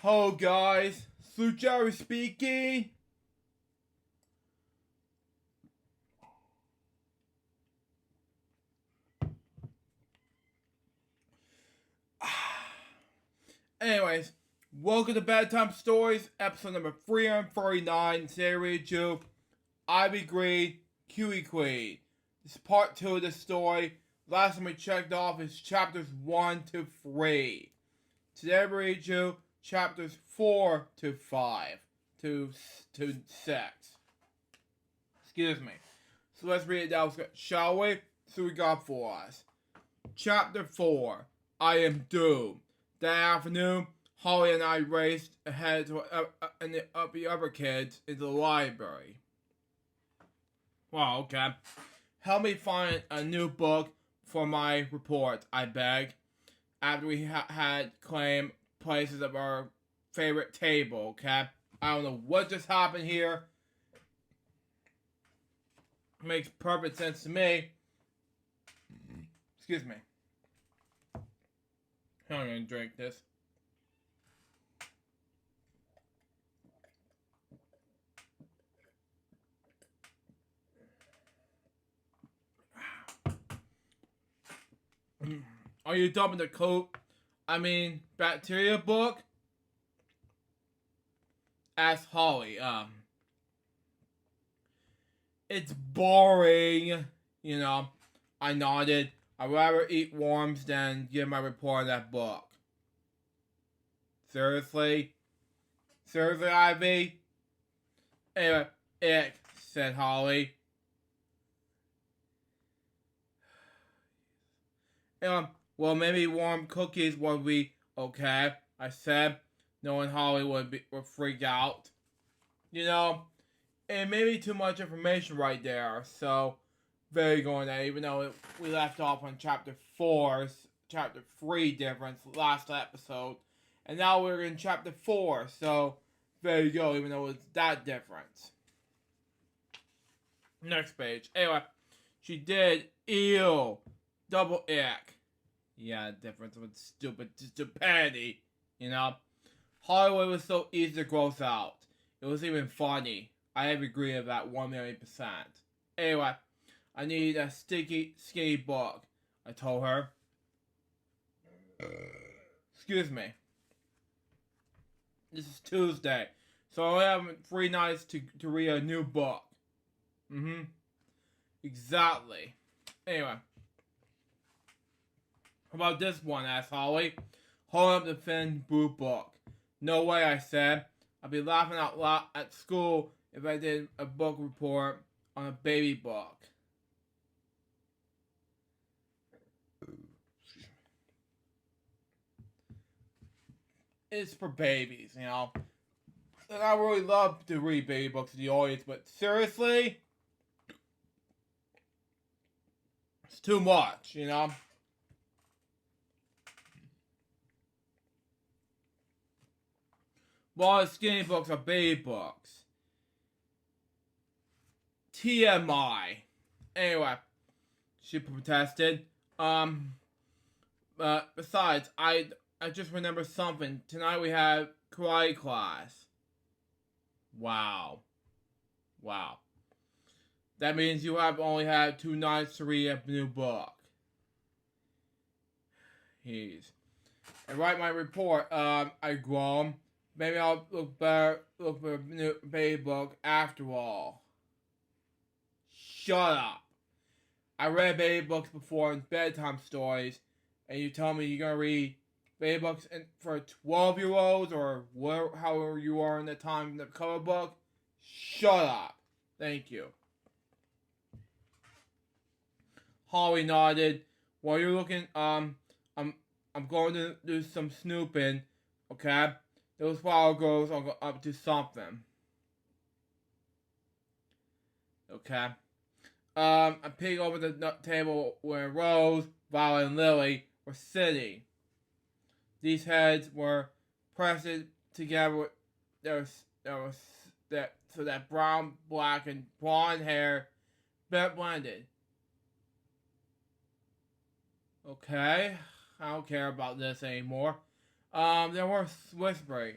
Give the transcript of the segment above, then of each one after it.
Hello guys, Sue Jerry speaking. Anyways, welcome to Bedtime Stories, episode number 349, series 2, Ivy Green, Cootie Queen. This is part 2 of the story. Last time we checked off is chapters 1 to 3. Today we read you chapters 4 to 5 to 6. Excuse me. So let's read it down, shall we? So we got for us. Chapter 4, I Am Doomed. That afternoon, Holly and I raced ahead to the other kids into the library. Wow, okay. Help me find a new book for my report, I begged, after we had claimed places of our favorite table, okay? I don't know what just happened here. Makes perfect sense to me. Excuse me. I'm gonna drink this. Are you dumping the bacteria book? Asked Holly. It's boring, you know. I nodded. I'd rather eat worms than give my report on that book. Seriously? Seriously, Ivy? Anyway, ick, said Holly. Well, maybe warm cookies would be okay, I said, knowing Holly would freak out. You know, it may be too much information right there, so very going there, even though we left off on chapter 3 difference last episode, and now we're in chapter 4, so there you go, even though it's that difference. Next page. Anyway, she did. Ew. Double ick. Yeah, difference with stupidity, you know? Hollywood was so easy to gross out. It was even funny. I have agreed with that 1,000,000%. Anyway, I need a skinny book, I told her. Excuse me. This is Tuesday, so I have 3 nights to read a new book. Exactly. Anyway. How about this one, asked Holly, holding up the thin blue book. No way, I said. I'd be laughing out loud at school if I did a book report on a baby book. It's for babies, you know. And I really love to read baby books to the audience, but seriously? It's too much, you know? Well, skinny books are baby books. TMI. Anyway, she protested. Besides, I just remembered something. Tonight we have karate class. Wow. That means you have only had 2 nights to read a new book. And write my report. I groaned. Maybe I'll look for a new baby book after all. Shut up. I read baby books before in bedtime stories, and you tell me you're gonna read baby books for 12-year-olds or however you are in the time in the cover book? Shut up. Thank you. Holly nodded. While you're looking, I'm going to do some snooping, okay? Those flower girls are up to something. Okay. I peeked over the table where Rose, Violet, and Lily were sitting. These heads were pressed together. So that brown, black, and blonde hair blended. Okay, I don't care about this anymore. They were whispering.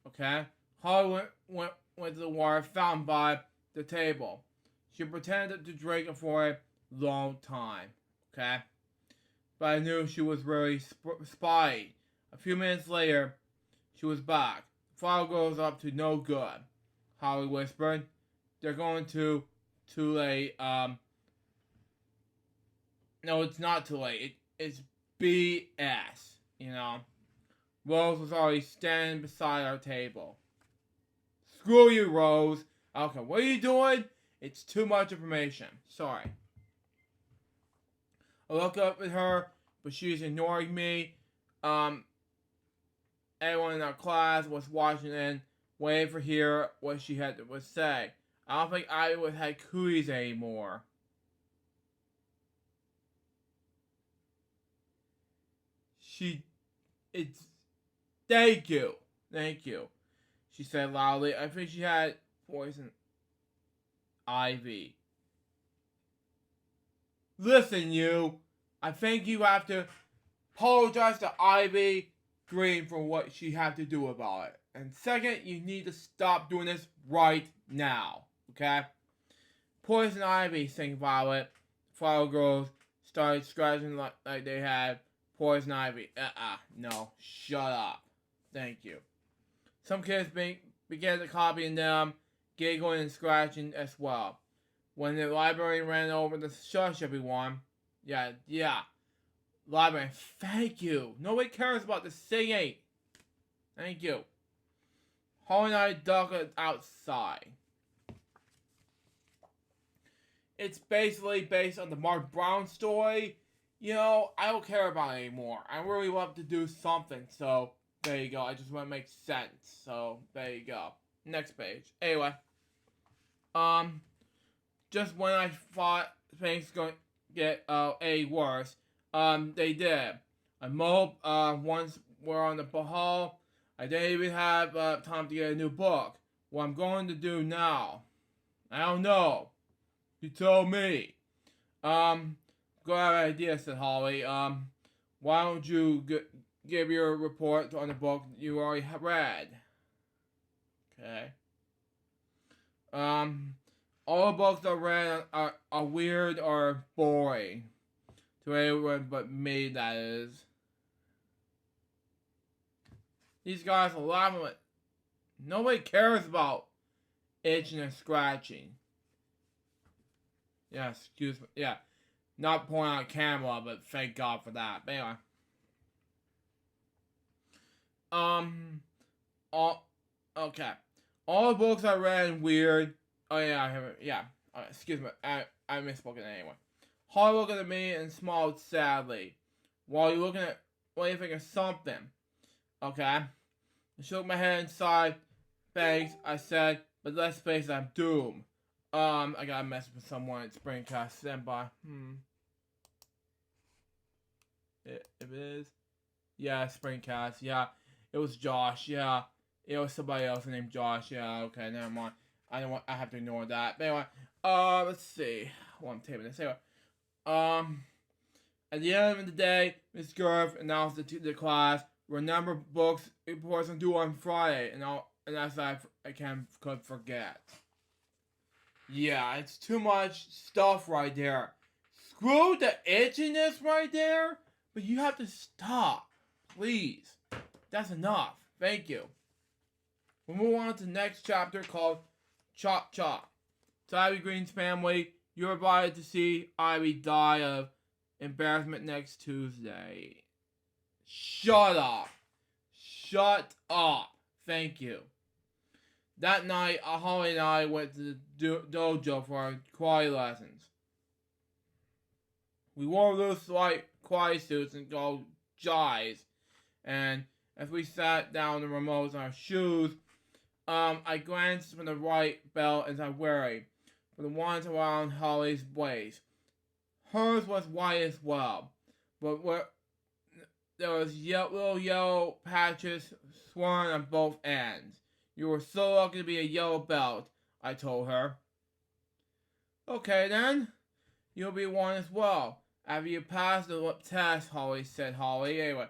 Okay? Holly went to the water fountain by the table. She pretended to drink it for a long time. Okay? But I knew she was really spying. A few minutes later, she was back. The fire goes up to no good. Holly whispered. They're going too late. No, it's not too late. It's BS. You know. Rose was already standing beside our table. Screw you, Rose. Okay, what are you doing? It's too much information. Sorry. I look up at her, but she's ignoring me. Everyone in our class was watching and waiting for hear what she had to say. I don't think I would have cooties anymore. Thank you. She said loudly. I think she had poison ivy. Listen, you. I think you have to apologize to Ivy Green for what she had to do about it. And second, you need to stop doing this right now. Okay? Poison Ivy, sang Violet. Flower girls started scratching like they had poison ivy. No. Shut up. Thank you. Some kids began to copying them, giggling and scratching as well. When the library ran over to shush everyone. Yeah. Library, thank you. Nobody cares about the singing. Thank you. Holly and I ducked outside. It's basically based on the Mark Brown story. You know, I don't care about it anymore. I really want to do something, so there you go. I just want to make sense. So there you go. Next page. Anyway. Just when I thought things going to get worse, they did. I moped once we're on the hall. I didn't even have time to get a new book. What I'm going to do now, I don't know. You told me. Go have an idea, said Holly. Why don't you give your report on the book you already read? Okay. All the books I read are weird or boring. To anyone but me, that is. These guys are laughing at. Nobody cares about itching and scratching. Yeah, excuse me. Yeah. Not pointing on camera, but thank God for that. But anyway. Okay. All the books I read are weird. Oh yeah, I haven't. Yeah. Excuse me. I misspoke it anyway. Holly looked at me and smiled sadly. While you looking at, what do you think of something? Okay. I shook my head inside. Thanks, I said, but let's face it, I'm doomed. I got a message from someone at Springcast. Stand by. If it is? Yeah, Springcast. Yeah, it was Josh. Yeah, it was somebody else named Josh. Yeah, okay, never mind. I have to ignore that. But anyway, let's see. Well, I'm taping this. Anyway, at the end of the day, Miss Gerv announced to the class, remember books reports are due on Friday, and that's I could forget. Yeah, it's too much stuff right there. Screw the itchiness right there, but you have to stop, please. That's enough. Thank you. We'll move on to the next chapter called Chop Chop. To Ivy Green's family, you're invited to see Ivy die of embarrassment next Tuesday. Shut up. Thank you. That night, Holly and I went to the dojo for our karate lessons. We wore those light karate suits and gold jives, and as we sat down the remotes on our shoes, I glanced from the right belt as I'm wearing, for the ones around Holly's waist. Hers was white as well, but there was little yellow patches swirling on both ends. You were so lucky to be a yellow belt, I told her. Okay then, you'll be one as well. After you pass the test, said Holly. Anyway,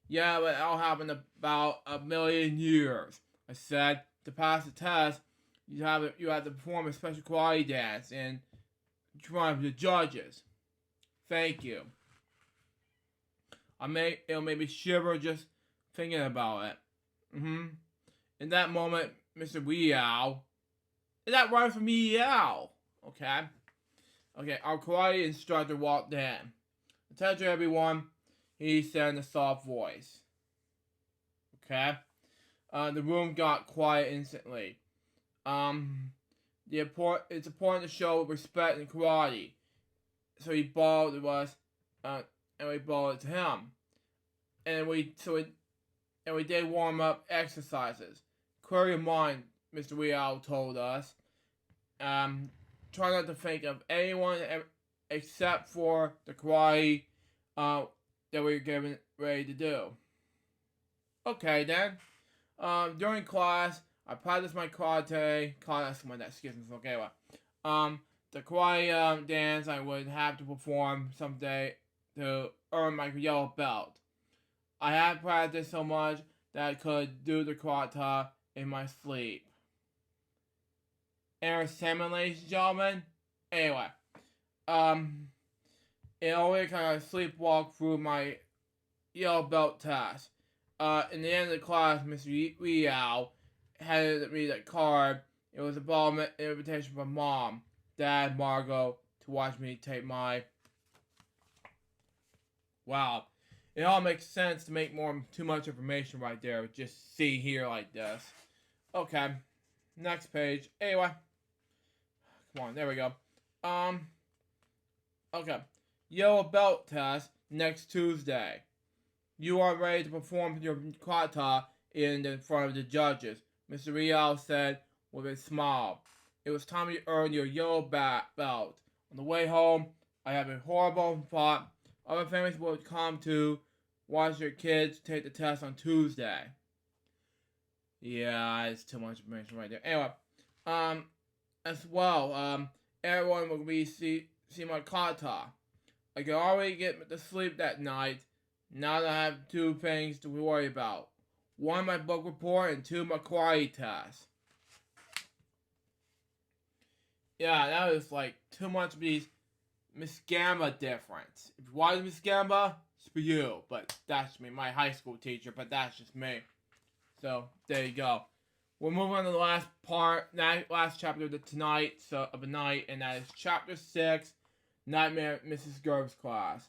yeah, but that'll happen in about 1,000,000 years. I said. To pass the test, you have to perform a special karate dance in front of the judges. Thank you. It'll make me shiver just thinking about it. In that moment, Mr. Weow. Is that right for meow? Okay. Okay, our karate instructor walked in. Attention everyone, he said in a soft voice. Okay. The room got quiet instantly. It's important to show respect in karate. So he bowed to us, and we bowed to him. And we did warm up exercises. Clear your mind, Mr. Weow told us. Try not to think of anyone except for the karate that we're getting ready to do. Okay then. During class, I practiced my karate. Okay, the karate dance I would have to perform someday to earn my yellow belt. I had practiced so much that I could do the karate in my sleep. Entertainment, ladies and gentlemen. Anyway, in order to kind of sleepwalk through my yellow belt test. In the end of the class, Mr. Weow handed me that card. It was an invitation from Mom, Dad, Margot to watch me take my. Wow, it all makes sense to make too much information right there. Just see here like this. Okay, next page. Anyway, come on, there we go. Okay, yellow belt test next Tuesday. You are ready to perform your kata in front of the judges, Mr. Weow said with a smile. It was time to earn your yellow belt. On the way home, I have a horrible thought. Other families will come to watch your kids take the test on Tuesday. Yeah, it's too much information right there. Anyway, as well, everyone will see my kata. I can already get to sleep that night. Now that I have two things to worry about. One, my book report, and two, my karate test. Yeah, that was like too much of these Miss Gamba difference. If you watch Miss Gamba, it's for you. But that's me, my high school teacher, but that's just me. So, there you go. We're moving on to the last chapter of the night, and that is chapter 6, Nightmare Mrs. Gerv's class.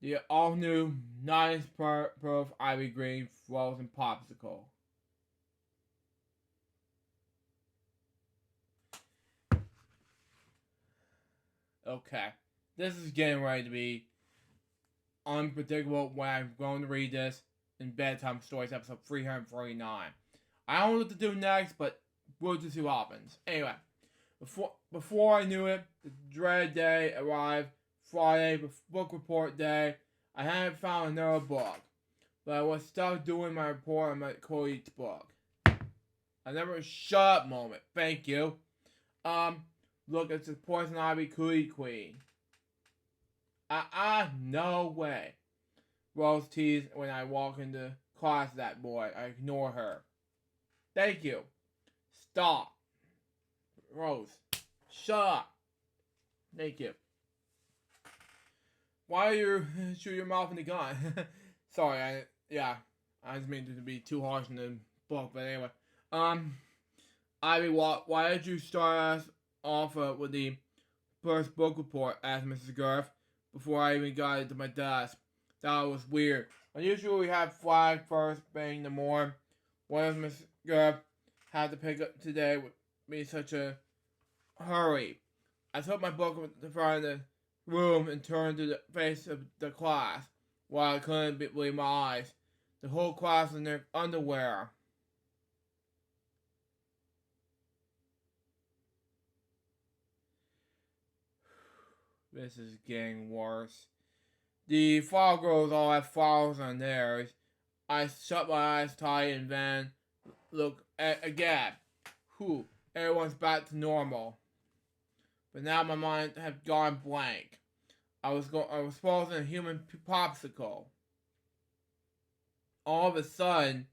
The all-new, nice proof Ivy Green frozen popsicle. Okay, this is getting ready to be unpredictable when I'm going to read this in Bedtime Stories episode 349. I don't know what to do next, but we'll just see what happens. Anyway, before I knew it, the dreaded day arrived. Friday, book report day. I hadn't found another book, but I was stuck doing my report on my Cootie's book. I never shut up moment. Thank you. Look, it's the Poison Ivy Cootie Queen. No way. Rose teased when I walk into class that boy. I ignore her. Thank you. Stop. Rose, shut up. Thank you. Why are you shoot your mouth in the gun? Sorry, I just mean to be too harsh in the book, but anyway. Ivy, why did you start us off with the first book report? Asked Mrs. Gerv before I even got into my desk. That was weird. Unusually, we have flag first thing in the morning. Why does Mrs. Gerv have to pick up today with me such a hurry? I took my book in front of the room and turned to the face of the class while I couldn't believe my eyes. The whole class was in their underwear. This is getting worse. The fall girls all have flowers on theirs. I shut my eyes tight and then look again. Everyone's back to normal. But now my mind had gone blank. I was frozen a human popsicle. All of a sudden,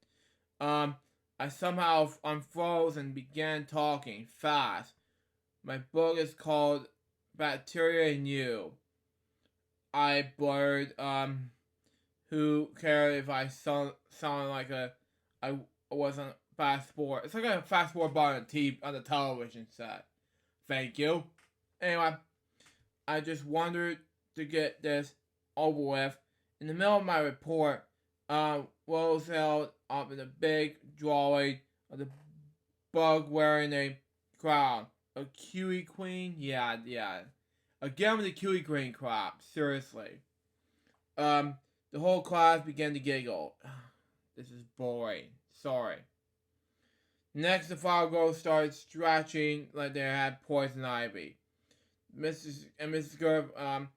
I I somehow unfroze and began talking fast. My book is called Bacteria in You. I blurred, who cared if I sounded like I wasn't fast forward. It's like a fast forward button on the television set. Thank you. Anyway, I just wanted to get this over with. In the middle of my report, Rose held up in a big drawing of the bug wearing a crown. A Cootie queen? Yeah. Again with the Cootie queen crap. Seriously. The whole class began to giggle. This is boring. Sorry. Next, the five girls started stretching like they had poison ivy. Mrs. Gerb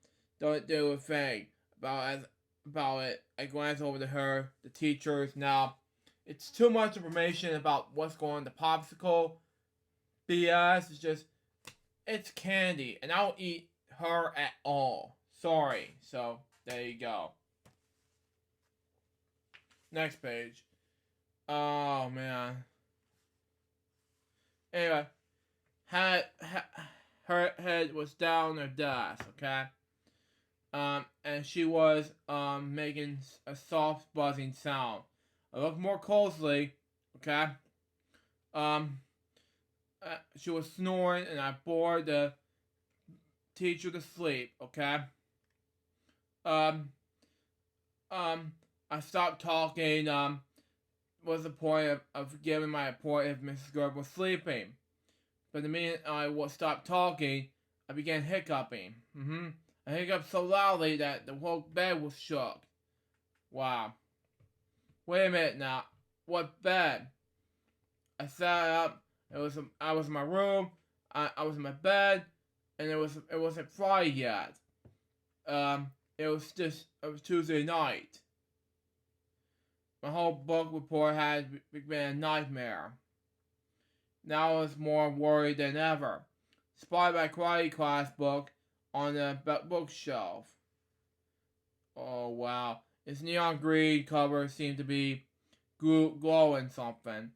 don't do a thing about it. I glanced over to her, the teachers. Now, it's too much information about what's going on in the popsicle. BS is just, it's candy, and I don't eat her at all. Sorry. So, there you go. Next page. Oh, man. Anyway, her head was down her desk, okay? And she was making a soft buzzing sound. I looked more closely, okay? She was snoring, and I bored the teacher to sleep, okay? I stopped talking. Was the point of giving my report if Mrs. Gerb was sleeping? But the minute I stopped talking, I began hiccuping. I hiccuped so loudly that the whole bed was shook. Wow. Wait a minute now. What bed? I sat up. I was in my room. I was in my bed, and it wasn't Friday yet. It was Tuesday night. My whole book report had been a nightmare. Now I was more worried than ever. Spotted my karate class book on the bookshelf. Oh wow. Its neon green cover seemed to be glowing something.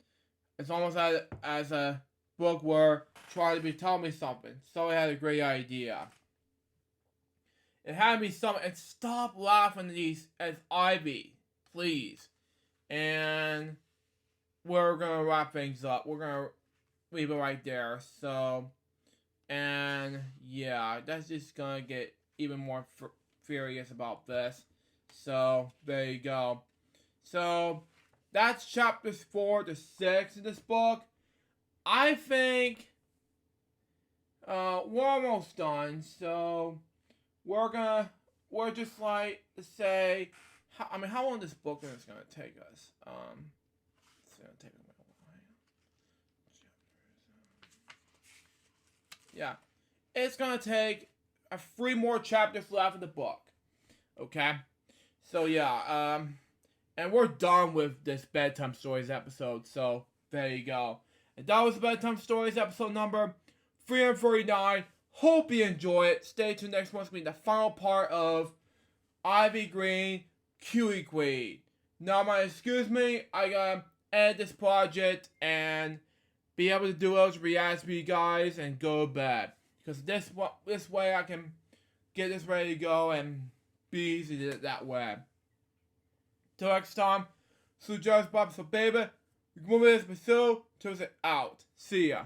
It's almost as a book were trying to tell me something. So it had a great idea. It had me something. And stop laughing at Ivy, please. And we're gonna wrap things up. We're gonna leave it right there. So, and yeah, that's just gonna get even more furious about this. So there you go. So that's chapters 4 to 6 in this book. I think we're almost done. So we're just like to say. How long this book is going to take us? It's going to take a while. Yeah. It's going to take 3 more chapters left of the book. Okay? So, yeah. And we're done with this Bedtime Stories episode. So, there you go. And that was Bedtime Stories episode number 349. Hope you enjoy it. Stay tuned next month. It's going to be the final part of Ivy Green Cootie Queen. Now, excuse me, I gotta edit this project and be able to do those reacts for you guys and go to bed. Because this way I can get this ready to go and be easy to do it that way. Till next time, so just Bob, so baby, remember this, Basil, till it's out. See ya.